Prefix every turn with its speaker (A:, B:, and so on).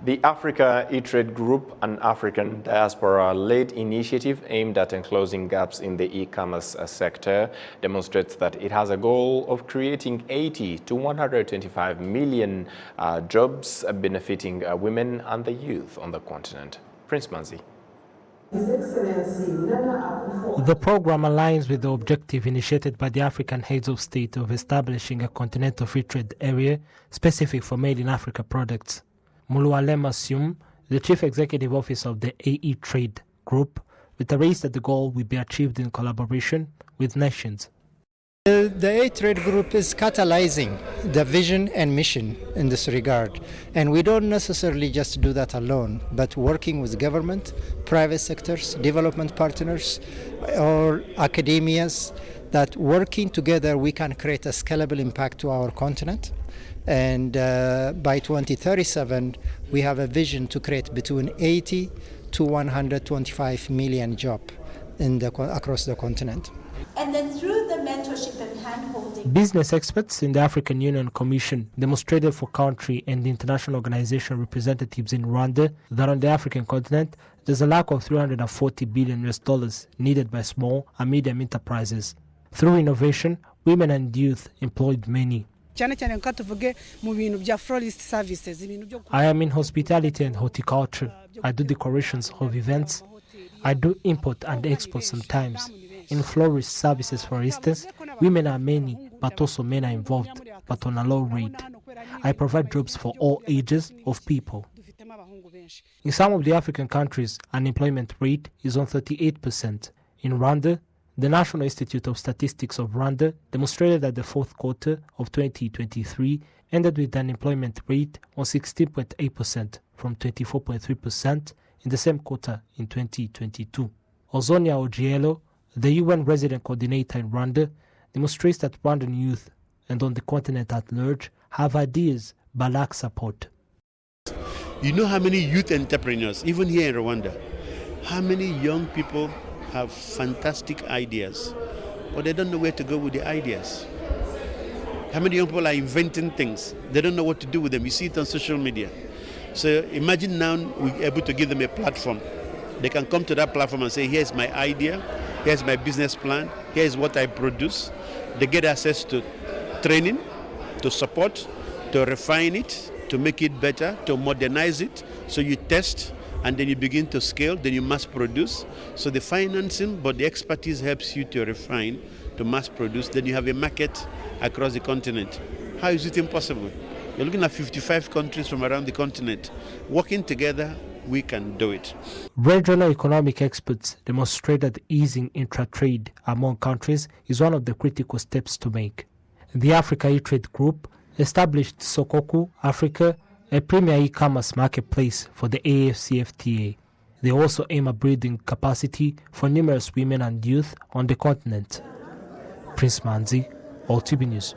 A: The Africa AeTrade Group, an African diaspora-led initiative aimed at enclosing gaps in the e-commerce sector, demonstrates that it has a goal of creating 80 to 125 million jobs benefiting women and the youth on the continent. Prince Manzi.
B: The program aligns with the objective initiated by the African heads of state of establishing a continental free trade area specific for made in Africa products. Mulualema Sium, the chief executive officer of the AeTrade Group, reiterates that the goal will be achieved in collaboration with nations.
C: The AeTrade Group is catalyzing the vision and mission in this regard, and we don't necessarily just do that alone, but working with government, private sectors, development partners, or academias, that working together we can create a scalable impact to our continent. And by 2037, we have a vision to create between 80 to 125 million jobs across the continent.
D: And then through the mentorship and hand-holding.
B: Business experts in the African Union Commission demonstrated for country and the international organization representatives in Rwanda that on the African continent, there's a lack of $340 billion needed by small and medium enterprises. Through innovation, women and youth employed many. I am in hospitality and horticulture. I do decorations of events. I do import and export sometimes. In florist services, for instance, women are many, but also men are involved, but on a low rate. I provide jobs for all ages of people. In some of the African countries, unemployment rate is on 38%. In Rwanda, the National Institute of Statistics of Rwanda demonstrated that the fourth quarter of 2023 ended with an unemployment rate on 16.8% from 24.3% in the same quarter in 2022. Ozonia Ogiello, the UN resident coordinator in Rwanda, demonstrates that Rwandan youth and on the continent at large have ideas but lack support.
E: You know how many youth entrepreneurs, even here in Rwanda, how many young people have fantastic ideas, but they don't know where to go with the ideas. How many young people are inventing things? They don't know what to do with them. You see it on social media. So imagine now we're able to give them a platform. They can come to that platform and say, here's my idea, here's my business plan, here's what I produce. They get access to training, to support, to refine it, to make it better, to modernize it. So you test, and then you begin to scale, then you mass produce. So the financing, but the expertise helps you to refine, to mass produce. Then you have a market across the continent. How is it impossible? You're looking at 55 countries from around the continent. Working together, we can do it.
B: Regional economic experts demonstrate that easing intra-trade among countries is one of the critical steps to make. The Africa AeTrade Group established Sokokuu.africa, a premier e-commerce marketplace for the AfCFTA. They also aim at building capacity for numerous women and youth on the continent. Prince Manzi, AlTV News.